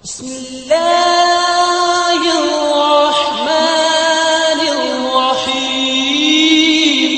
بسم اللہ الرحمن الرحیم۔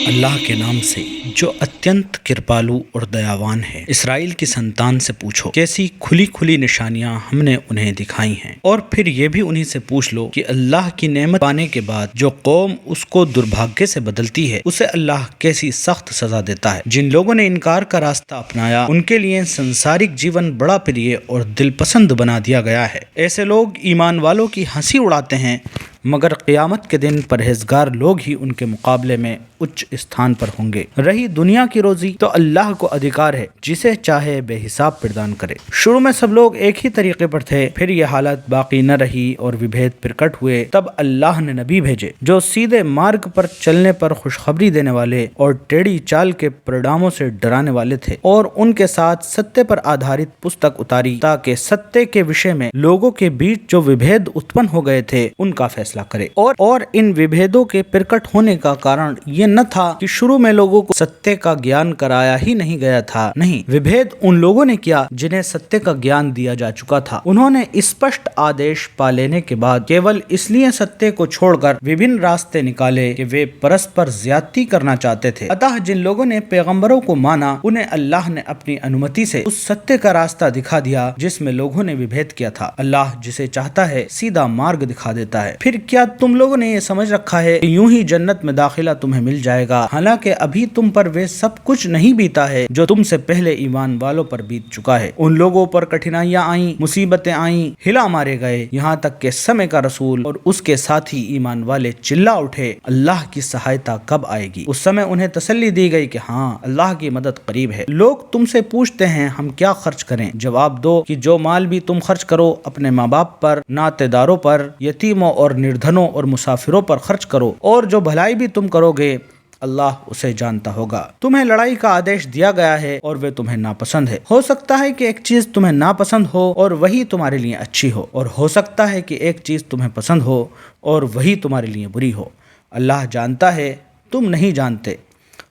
اللہ کے نام سے جو اتینت کرپالو اور دیاوان ہے۔ اسرائیل کی سنتان سے پوچھو کیسی کھلی کھلی نشانیاں ہم نے انہیں دکھائی ہیں، اور پھر یہ بھی انہیں سے پوچھ لو کہ اللہ کی نعمت پانے کے بعد جو قوم اس کو دربھاگیہ سے بدلتی ہے اسے اللہ کیسی سخت سزا دیتا ہے۔ جن لوگوں نے انکار کا راستہ اپنایا ان کے لیے سنسارک جیون بڑا پریے اور دل پسند بنا دیا گیا ہے۔ ایسے لوگ ایمان والوں کی ہنسی اڑاتے ہیں، مگر قیامت کے دن پرہیزگار لوگ ہی ان کے مقابلے میں اچ استھان پر ہوں گے۔ رہی دنیا کی روزی تو اللہ کو ادھیکار ہے، جسے چاہے بے حساب پردان کرے۔ شروع میں سب لوگ ایک ہی طریقے پر تھے، پھر یہ حالت باقی نہ رہی اور وبھید پرکٹ ہوئے، تب اللہ نے نبی بھیجے جو سیدھے مارگ پر چلنے پر خوشخبری دینے والے اور ٹیڑھی چال کے پرناموں سے ڈرانے والے تھے، اور ان کے ساتھ ستیہ پر آدھارت پستک اتاری تاکہ ستیہ کے وشے میں لوگوں کے بیچ جو وبھید اتپن ہو گئے تھے ان کا فیصلہ کرے۔ اور ان وبھیدوں کے پرکٹ ہونے کا کارن یہ نہ تھا کہ شروع میں لوگوں کو ستیہ کا گیان کرایا ہی نہیں گیا تھا، نہیں، وبھید ان لوگوں نے کیا جنہیں ستیہ کا گیان دیا جا چکا تھا۔ انہوں نے اسپشٹ آدیش پا لینے کے بعد کیول اس لیے ستیہ کو چھوڑ کر وبھن راستے نکالے کہ وہ پرسپر زیادتی کرنا چاہتے تھے۔ اتہ جن لوگوں نے پیغمبروں کو مانا انہیں اللہ نے اپنی انمتی سے اس ستیہ کا راستہ دکھا دیا جس میں لوگوں نے وبھید کیا تھا۔ اللہ جسے چاہتا ہے سیدھا مارگ دکھا دیتا ہے۔ پھر کیا تم لوگوں نے یہ سمجھ رکھا ہے کہ یوں ہی جنت میں داخلہ تمہیں مل جائے گا، حالانکہ ابھی تم پر وہ سب کچھ نہیں بیتا ہے جو تم سے پہلے ایمان والوں پر بیت چکا ہے۔ ان لوگوں پر کٹھنائیاں آئیں، مصیبتیں آئیں، ہلا مارے گئے، یہاں تک کہ سمے کا رسول اور اس کے ساتھی ایمان والے چلا اٹھے، اللہ کی سہایتا کب آئے گی؟ اس سمے انہیں تسلی دی گئی کہ ہاں، اللہ کی مدد قریب ہے۔ لوگ تم سے پوچھتے ہیں ہم کیا خرچ کریں؟ جواب دو کہ جو مال بھی تم خرچ کرو اپنے ماں باپ پر، ناطے داروں پر، یتیموں اور نردھنوں اور مسافروں پر خرچ کرو، اور جو بھلائی بھی تم کرو گے اللہ اسے جانتا ہوگا۔ تمہیں لڑائی کا آدیش دیا گیا ہے اور وہ تمہیں ناپسند ہے۔ ہو سکتا ہے کہ ایک چیز تمہیں ناپسند ہو اور وہی تمہارے لیے اچھی ہو، اور ہو سکتا ہے کہ ایک چیز تمہیں پسند ہو اور وہی تمہارے لیے بری ہو۔ اللہ جانتا ہے، تم نہیں جانتے۔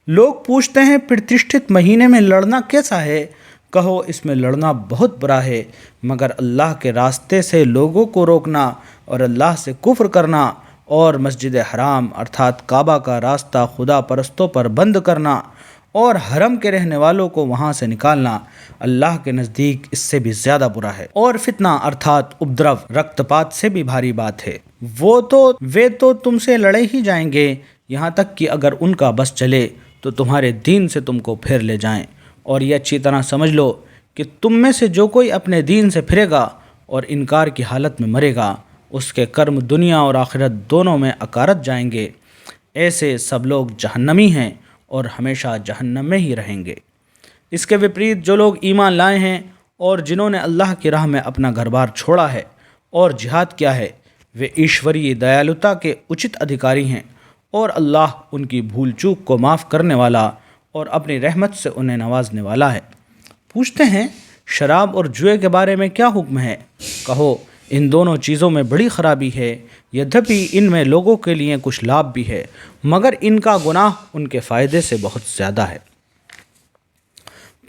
لوگ پوچھتے ہیں پرتشٹھت مہینے میں لڑنا کیسا ہے؟ کہو اس میں لڑنا بہت برا ہے، مگر اللہ کے راستے سے لوگوں کو روکنا اور اللہ سے کفر کرنا اور مسجد حرام ارتھات کعبہ کا راستہ خدا پرستوں پر بند کرنا اور حرم کے رہنے والوں کو وہاں سے نکالنا اللہ کے نزدیک اس سے بھی زیادہ برا ہے، اور فتنہ ارتھات اپدرو رکت پات سے بھی بھاری بات ہے۔ وہ تو تم سے لڑے ہی جائیں گے، یہاں تک کہ اگر ان کا بس چلے تو تمہارے دین سے تم کو پھیر لے جائیں، اور یہ اچھی طرح سمجھ لو کہ تم میں سے جو کوئی اپنے دین سے پھرے گا اور انکار کی حالت میں مرے گا اس کے کرم دنیا اور آخرت دونوں میں اکارت جائیں گے۔ ایسے سب لوگ جہنمی ہیں اور ہمیشہ جہنم میں ہی رہیں گے۔ اس کے وپریت جو لوگ ایمان لائے ہیں اور جنہوں نے اللہ کی راہ میں اپنا گھر بار چھوڑا ہے اور جہاد کیا ہے، وہ ایشوری دیالوتا کے اچت ادھیکاری ہیں، اور اللہ ان کی بھول چوک کو معاف کرنے والا اور اپنی رحمت سے انہیں نوازنے والا ہے۔ پوچھتے ہیں شراب اور جوئے کے بارے میں کیا حکم ہے؟ کہو ان دونوں چیزوں میں بڑی خرابی ہے، یدھپی ان میں لوگوں کے لیے کچھ لابھ بھی ہے، مگر ان کا گناہ ان کے فائدے سے بہت زیادہ ہے۔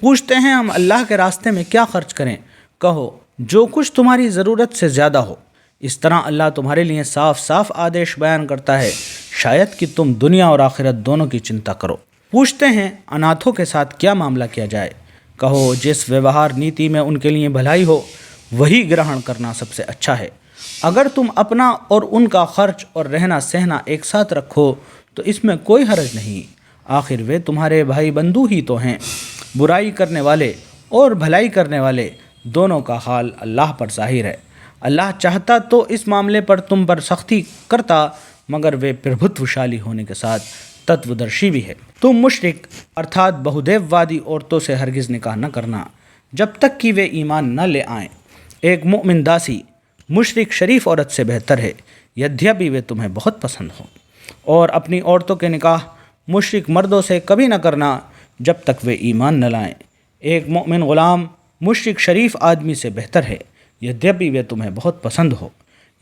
پوچھتے ہیں ہم اللہ کے راستے میں کیا خرچ کریں؟ کہو جو کچھ تمہاری ضرورت سے زیادہ ہو۔ اس طرح اللہ تمہارے لیے صاف صاف آدیش بیان کرتا ہے، شاید کہ تم دنیا اور آخرت دونوں کی چنتا کرو۔ پوچھتے ہیں اناتھوں کے ساتھ کیا معاملہ کیا جائے؟ کہو جس ویوہار نیتی میں ان کے لیے بھلائی ہو وہی گرہن کرنا سب سے اچھا ہے۔ اگر تم اپنا اور ان کا خرچ اور رہنا سہنا ایک ساتھ رکھو تو اس میں کوئی حرج نہیں، آخر وہ تمہارے بھائی بندو ہی تو ہیں۔ برائی کرنے والے اور بھلائی کرنے والے دونوں کا حال اللہ پر ظاہر ہے۔ اللہ چاہتا تو اس معاملے پر تم پر سختی کرتا، مگر وہ پربھتوشالی ہونے کے ساتھ تتودرشی بھی ہے۔ تم مشرک ارتھات بہودیو وادی عورتوں سے ہرگز نکاح نہ کرنا جب تک کہ وہ ایمان نہ لے آئیں۔ ایک مؤمن داسی مشرک شریف عورت سے بہتر ہے، یدھیپی وہ تمہیں بہت پسند ہو۔ اور اپنی عورتوں کے نکاح مشرک مردوں سے کبھی نہ کرنا جب تک وہ ایمان نہ لائیں۔ ایک مؤمن غلام مشرک شریف آدمی سے بہتر ہے، یدھیپی وہ تمہیں بہت پسند ہو۔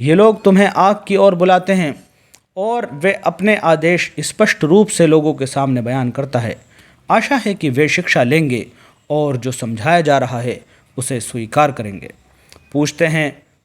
یہ لوگ تمہیں آگ کی اور بلاتے ہیں، اور وہ اپنے آدیش اسپشٹ روپ سے لوگوں کے سامنے بیان کرتا ہے۔ آشا ہے کہ وہ شکشا لیں گے اور جو سمجھایا جا رہا ہے اسے سویکار کریں گے۔ پوچھتے ہیں